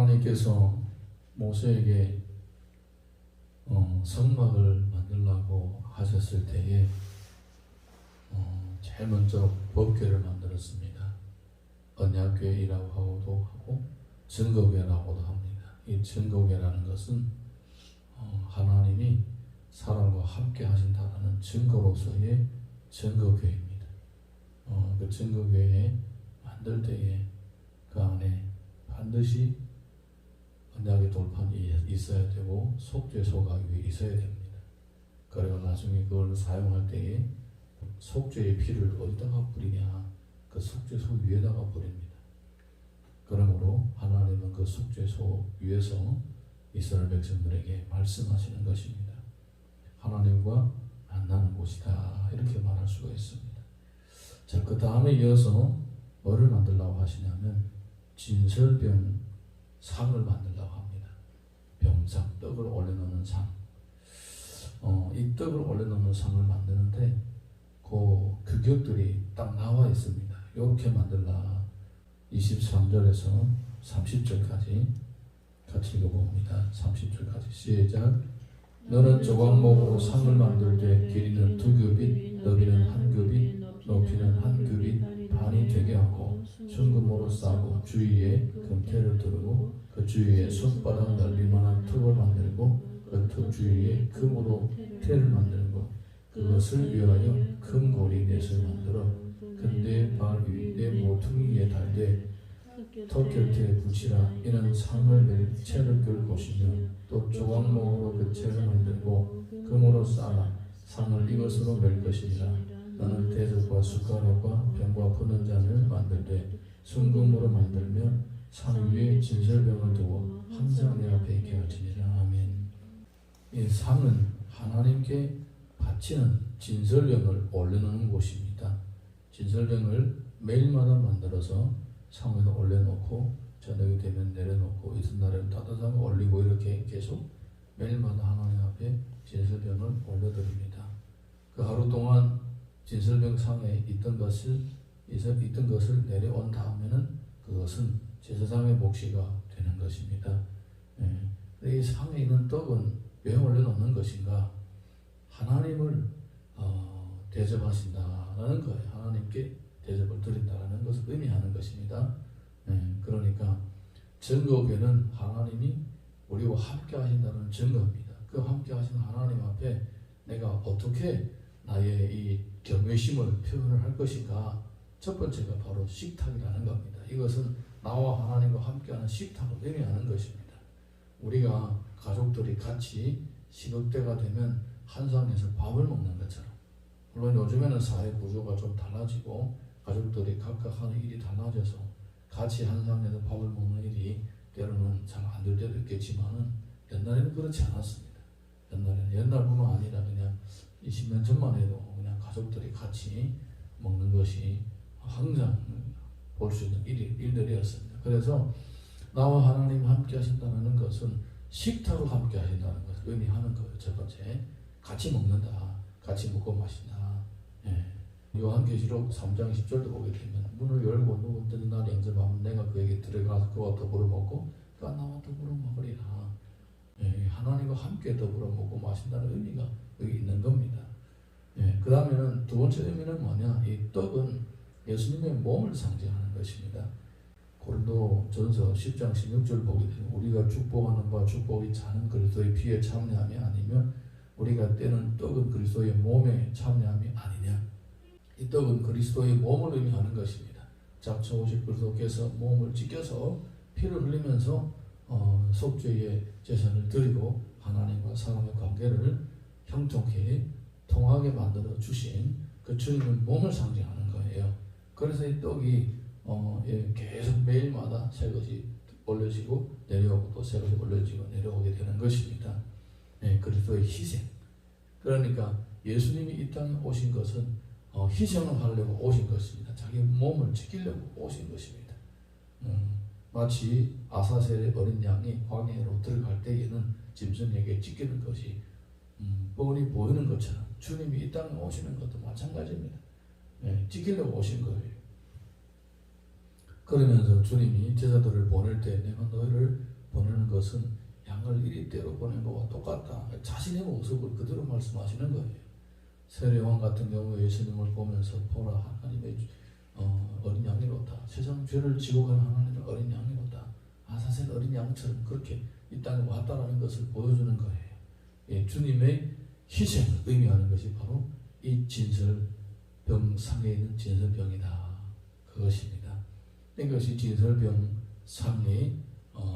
하나님께서 모세에게 성막을 만들라고 하셨을 때에 제일 먼저 법궤를 만들었습니다. 언약궤이라고 하고 증거궤라고도 합니다. 이 증거궤라는 것은 하나님이 사람과 함께 하신다는 증거로서의 증거궤입니다. 그 증거궤에 만들 때에 그 안에 반드시 언약의 돌판이 있어야 되고 속죄 소각이 있어야 됩니다. 그리고 나중에 그걸 사용할 때에 속죄의 피를 어디다가 뿌리냐? 그 속죄소 위에다가 뿌립니다. 그러므로 하나님은 그 속죄소 위에서 이스라엘 백성들에게 말씀하시는 것입니다. 하나님과 만나는 곳이다, 이렇게 말할 수가 있습니다. 자, 그 다음에 이어서 뭐를 만들려고 하시냐면 진설병 상을 만들려고 합니다. 병상, 떡을 올려놓는 상. 이 떡을 올려놓는 상을 만드는데 그 규격들이 딱 나와 있습니다. 이렇게 만들라. 23절에서 30절까지 같이 읽어봅니다. 30절까지 시작. 너는 조각목으로 상을 만들 때 길이는 2규빗, 너비는 1규빗, 높이는 1규빗 반이 되게 하고 순금으로 싸고 주위에 금테를 두르고 그 주위에 손바닥 넓이만한 톱을 만들고 그 톱 주위에 금으로 테를 만들고 그것을 위하여 금고리 넷을 만들어 근대 발 위 내 모퉁이 위에 달되 턱 곁에 붙이라. 이는 상을 멜 채를 끌 것이며 또 조각목으로 그 채를 만들고 금으로 싸라. 상을 이것으로 멜 것이니라. 너는 대접과 숟가락과 병과 푸는 잔을 만들되 순금으로 만들며 상 위에 진설병을 두고 항상 내 앞에 있게 할지니라. 아멘. 이 상은 하나님께 바치는 진설병을 올려놓는 곳입니다. 진설병을 매일마다 만들어서 상에 올려놓고 저녁이 되면 내려놓고 이튿날에는 따뜻한 거 올리고 이렇게 계속 매일마다 하나님 앞에 진설병을 올려드립니다. 그 하루 동안 진설병 상에 있던 것을 내려온 다음에는 그것은 제사장의 몫이가 되는 것입니다. 이 상에 있는 떡은 왜 올려놓는 것인가? 하나님을 대접하신다라는 거예요. 하나님께 대접을 드린다라는 것을 의미하는 것입니다. 그러니까 증거궤는 하나님이 우리와 함께 하신다는 증거입니다. 그 함께 하신 하나님 앞에 내가 어떻게 나의 이 경외심을 표현을 할 것인가? 첫 번째가 바로 식탁이라는 겁니다. 이것은 나와 하나님과 함께하는 식탁을 의미하는 것입니다. 우리가 가족들이 같이 시극때가 되면 한 상에서 밥을 먹는 것처럼, 물론 요즘에는 사회 구조가 좀 달라지고 가족들이 각각 하는 일이 달라져서 같이 한 상에서 밥을 먹는 일이 때로는 잘 안 될 때도 있겠지만은 옛날에는 그렇지 않았습니다. 옛날뿐만 아니라 그냥 20년 전만 해도 그냥 가족들이 같이 먹는 것이 항상 볼 수 있는 일들이었습니다. 그래서 나와 하나님 함께 하신다는 것은 식탁으로 함께 하신다는 것을 의미하는 거예요. 첫 번째, 같이 먹는다, 같이 먹고 마신다. 요한계시록 3장 10절도 보게 되면 문을 열고 누구든지 날 영접하면 내가 그에게 들어가서 그와 더불어 먹고 그가 나와 더불어 먹으리라. 하나님과 함께 더불어 먹고 마신다는 의미가 여기 있는 겁니다. 그 다음에는 두 번째 의미는 뭐냐? 이 떡은 예수님의 몸을 상징하는 것입니다. 고린도전서 10장 16절 보게 되면 우리가 축복하는 바 축복이 차는 그리스도의 피에 참여함이 아니면 우리가 떼는 떡은 그리스도의 몸에 참여함이 아니냐. 이 떡은 그리스도의 몸을 의미하는 것입니다. 잡초오실 그리스도께서 몸을 찢겨서 피를 흘리면서 속죄의 제사를 드리고 하나님과 사람의 관계를 형통케 통하게 만들어 주신 그 주님의 몸을 상징하는 거예요. 그래서 이 떡이 계속 매일마다 새 것이 올려지고 내려오고 또 새 것이 올려지고 내려오게 되는 것입니다. 그리스도의 희생. 그러니까 예수님이 이 땅에 오신 것은 희생을 하려고 오신 것입니다. 자기 몸을 지키려고 오신 것입니다. 마치 아사셀의 어린 양이 광야로 들어갈 때에는 짐승에게 찢기는 것이 뻔히 보이는 것처럼 주님이 이 땅에 오시는 것도 마찬가지입니다. 찢기려고 오신 거예요. 그러면서 주님이 제자들을 보낼 때 내가 너희를 것은 양을 이리 때로 보낸 것과 똑같다. 자신의 모습을 그대로 말씀하시는 거예요. 세례요한 같은 경우 예수님을 보면서 보라 하나님의 어린 양이로다. 세상 죄를 지고 가는 하나님의 어린 양이로다. 아사셀 어린 양처럼 그렇게 이 땅에 왔다라는 것을 보여주는 거예요. 예, 주님의 희생을 의미하는 것이 바로 이 진설병 상에 있는 진설병이다. 그것입니다. 이것이 진설병 상이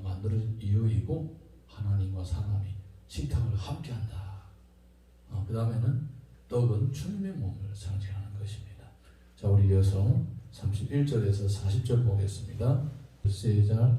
만들어진 이유이고 하나님과 사람이 식탁을 함께한다. 그 다음에는 떡은 주님의 몸을 상징하는 것입니다. 자, 우리 이어서 31절에서 40절 보겠습니다. 시작.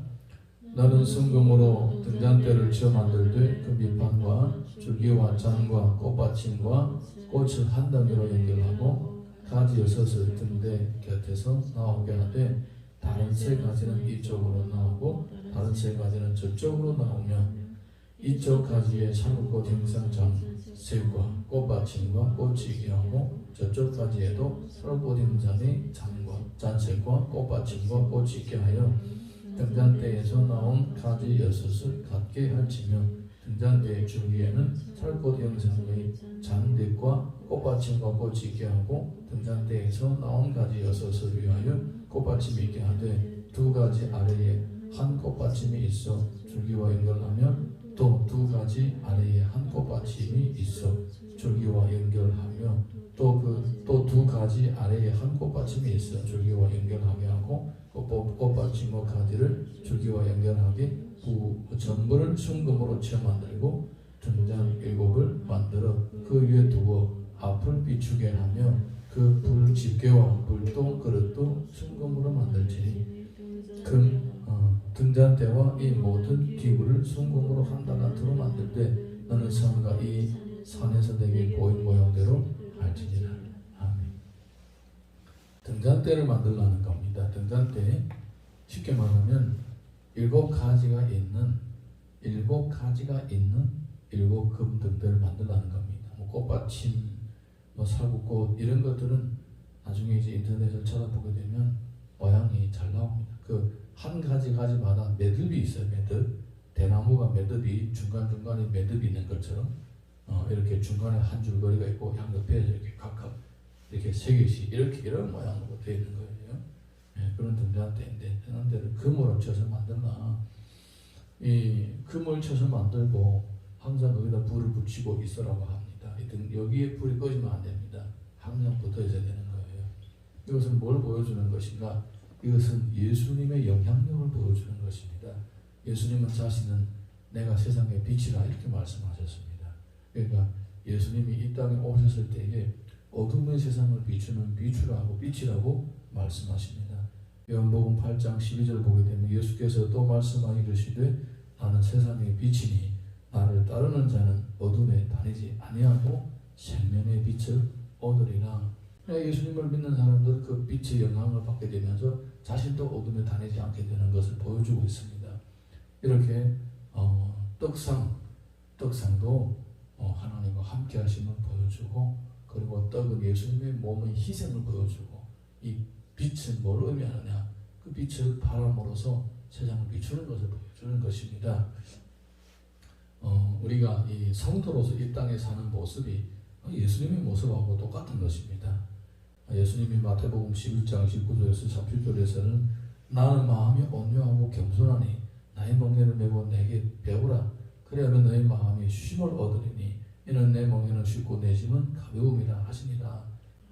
너는 순금으로 등잔대를 지어 만들되 그 밑판과 줄기와 잔과 꽃받침과 꽃을 한 단계로 연결하고 가지 6을 등대 곁에서 나오게 하되 다른 3가지는 이쪽으로 나오고 다른 3가지는 저쪽으로 나오며 이쪽 가지에 살구꽃 형상장 새우과 꽃받침과 꽃이 있게 하고 저쪽 가지에도 살구꽃 형상의 잔색과 꽃받침과 꽃이 있게 하여 등잔대에서 나온 가지 6을 같게 할지며 등잔대의 줄기에는 살꽃 형상의 잔빛과 꽃받침과 꽃이 있게 하고 등잔대에서 나온 가지 6을 위하여 꽃받침이 있게 하되 2가지 아래에 한 꽃받침이 있어 줄기와 연결하며 또 2가지 아래에 한 꽃받침이 있어 줄기와 연결하며 또 2가지 아래에 한 꽃받침이 있어 줄기와 연결하게 하고 꽃받침과 가지를 줄기와 연결하게 전부를 순금으로 채워 만들고 등잔 7을 만들어 그 위에 두어 앞을 비추게 하며 그 불 집게와 불도 그릇도 순금으로 만들지니 등잔대와 이 모든 기구를 순금으로 한 달란트로 만들되 너는 성과 이 산에서 내게 보인 모양대로 할지니라. 아멘. 등잔대를 만들라는 겁니다. 등잔대 쉽게 말하면 7가지가 있는 7 금등대를 만들라는 겁니다. 꽃받침, 살구꽃 이런 것들은 나중에 이제 인터넷을 찾아보게 되면 모양이 잘 나옵니다. 그 한 가지마다 매듭이 있어요. 매듭. 대나무가 매듭이 중간중간에 매듭이 있는 것처럼 이렇게 중간에 한 줄거리가 있고 양옆에 이렇게 각각 이렇게 3개씩 이런 모양으로 되어 있는 거예요. 예, 그런 등잔대인데 등잔대를 금으로 쳐서 만들나 이 금을 쳐서 만들고 항상 거기다 불을 붙이고 있으라고 합니다. 여기에 불이 꺼지면 안 됩니다. 항상 붙어 있어야 되는 거예요. 이것은 뭘 보여주는 것인가? 이것은 예수님의 영향력을 보여주는 것입니다. 예수님은 자신은 내가 세상의 빛이라 이렇게 말씀하셨습니다. 그러니까 예수님이 이 땅에 오셨을 때에 어둠의 세상을 비추는 비추라고 빛이라고 말씀하십니다. 요한복음 8장 12절 보게 되면 예수께서 또 말씀하여 이르시되 나는 세상의 빛이니 나를 따르는 자는 어둠에 다니지 아니하고 생명의 빛을 얻으리라. 예수님을 믿는 사람들은 그 빛의 영향을 받게 되면서 자신도 어둠에 다니지 않게 되는 것을 보여주고 있습니다. 이렇게 떡상도 하나님과 함께 하심을 보여주고 그리고 떡은 예수님의 몸의 희생을 보여주고 이 빛은 뭘 의미하느냐? 그 빛을 바람으로서 세상을 비추는 것을 보여주는 것입니다. 우리가 이 성도로서 이 땅에 사는 모습이 예수님의 모습하고 똑같은 것입니다. 예수님이 마태복음 11장 19절에서 30절에서는 나는 마음이 온유하고 겸손하니 나의 멍에를 메고 내게 배우라. 그래야면 너의 마음이 쉼을 얻으리니 이는 내 멍에는 쉽고 내 짐은 가벼움이라 하시니라.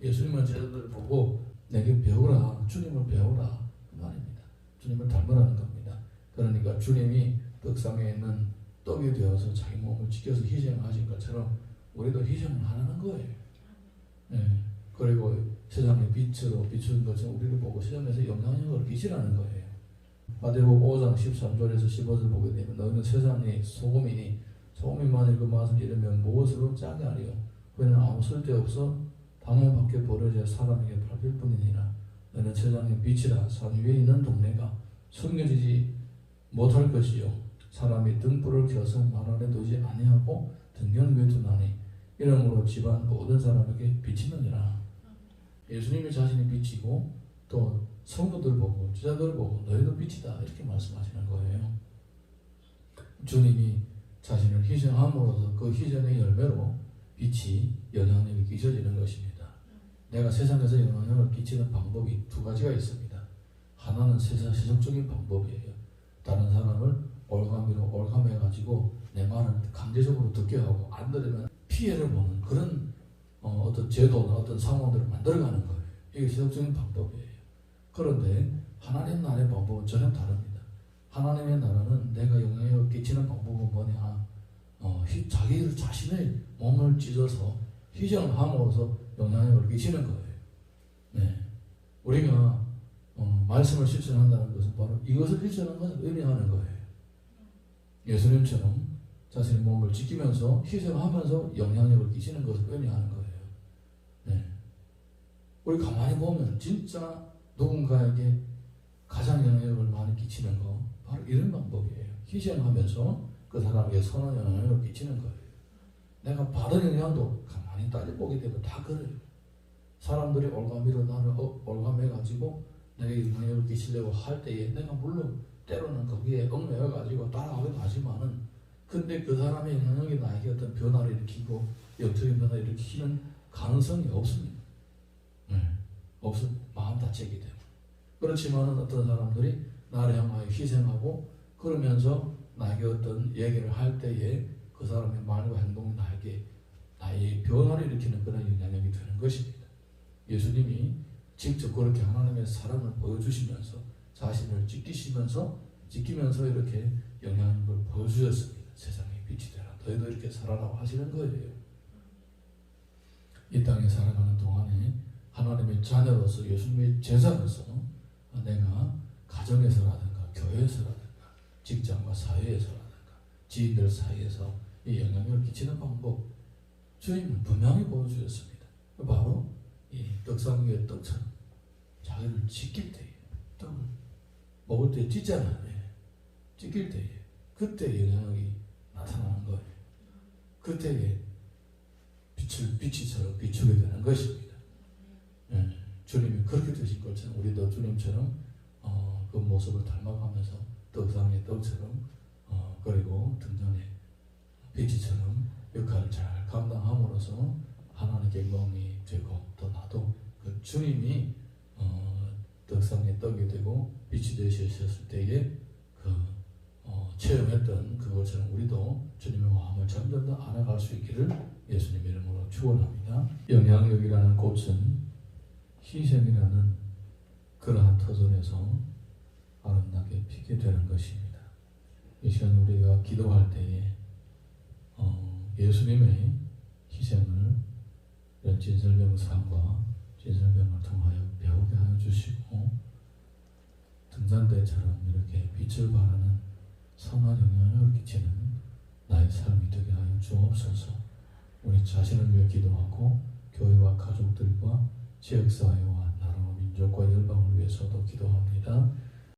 예수님은 제자들을 보고 내게 배우라. 주님을 배우라. 그 말입니다. 주님을 닮으라는 겁니다. 그러니까 주님이 떡상에 있는 떡이 되어서 자기 몸을 지켜서 희생하신 것처럼 우리도 희생을 하라는 거예요. 네. 그리고 세상의 빛으로 비추는 것은 우리를 보고 세상에서 영향력을 끼치라는 거예요. 마태복음 5장 13절에서 15절 보게 되면 너희는 세상의 소금이니 소금이 만일 그 맛을 잃으면 무엇으로 짜게 하리요? 그는 아무 쓸데없어 담을 밖에 버려져 사람에게 밟힐 뿐이니라. 너는 세상의 빛이라. 산 위에 있는 동네가 숨겨지지 못할 것이요 사람이 등불을 켜서 말 안에 두지 아니하고 등경 위에 두나니 이러므로 집안 모든 사람에게 비치느니라. 예수님이 자신이 빛이고 또 성도들 보고 제자들 보고 너희도 빛이다 이렇게 말씀하시는 거예요. 주님이 자신을 희생함으로써 그 희생의 열매로 빛이 영향력이 끼쳐지는 것입니다. 내가 세상에서 영향력을 끼치는 방법이 두 가지가 있습니다. 하나는 세속적인 방법이에요. 다른 사람을 올감해가지고 내 말을 강제적으로 듣게 하고 안 들으면 피해를 보는 그런 어떤 제도나 어떤 상황들을 만들어가는 거예요. 이게 세속적인 방법이에요. 그런데 하나님 나라의 방법은 전혀 다릅니다. 하나님의 나라는 내가 영향력을 끼치는 방법은 뭐냐? 자신의 몸을 찢어서 희생함으로써 영향력을 끼치는 거예요. 네. 우리가 말씀을 실천한다는 것은 바로 이것을 실천하는 것을 의미하는 거예요. 예수님처럼 자신의 몸을 지키면서 희생하면서 영향력을 끼치는 것을 의미하는 거예요. 네. 우리 가만히 보면 진짜 누군가에게 가장 영향력을 많이 끼치는 거 바로 이런 방법이에요. 희생하면서 그 사람에게 선한 영향력을 끼치는 거예요. 내가 받은 영향도 가만히 따져보게 되면 다 그래요. 사람들이 올가미로 나를 올감해가지고 내게 영향력을 끼치려고 할 때에 내가 물론 때로는 거기에 얽매여가지고 따라가기도 하지만은 근데 그 사람의 영향력이 나에게 어떤 변화를 일으키고 영적인 변화를 일으키는 가능성이 없습니다. 마음 다치기 때문에. 그렇지만은 어떤 사람들이 나를 향하여 희생하고 그러면서 나에게 어떤 얘기를 할 때에 그 사람의 말과 행동이 나의 변화를 일으키는 그런 영향력이 되는 것입니다. 예수님이 직접 그렇게 하나님의 사랑을 보여주시면서 자신을 지키면서 이렇게 영향력을 보여주셨습니다. 세상에 빛이 되라. 너희도 이렇게 살아라고 하시는 거예요. 이 땅에 살아가는 동안에 하나님의 자녀로서 예수님의 제자로서 내가 가정에서라든가 교회에서라든가 직장과 사회에서라든가 지인들 사이에서 이 영향력을 끼치는 방법 주님은 분명히 보여주셨습니다. 바로 이 떡상 위의 떡처럼 자기를 지킬 때에 떡을 먹을 때 찢잖아요. 찢길 때에 그때 영향력이 나타나는 거예요. 그때에 빛이처럼 비추게 되는 것입니다. 주님이 그렇게 되신 것처럼 우리도 주님처럼 그 모습을 닮아가면서 떡상의 떡처럼 그리고 등잔의 빛이처럼 역할을 잘 감당함으로써 하나님께 영광이 되고 또 나도 그 주님이 떡상의 떡이 되고 빛이 되셨을 때에 체험했던 그것처럼 우리도 주님의 마음을 점점 더 알아갈 수 있기를 예수님 이름으로 축원합니다. 영향력이라는 꽃은 희생이라는 그러한 터전에서 아름답게 피게 되는 것입니다. 이 시간 우리가 기도할 때에 예수님의 희생을 이런 진설병상과 진설병을 통하여 배우게 하여 주시고 등잔대처럼 이렇게 빛을 발하는 선한 영향력을 끼치는 나의 삶이 되게 하여 주옵소서. 우리 자신을 위해 기도하고 교회와 가족들과 지역사회와 나라와 민족과 열방을 위해서도 기도합니다.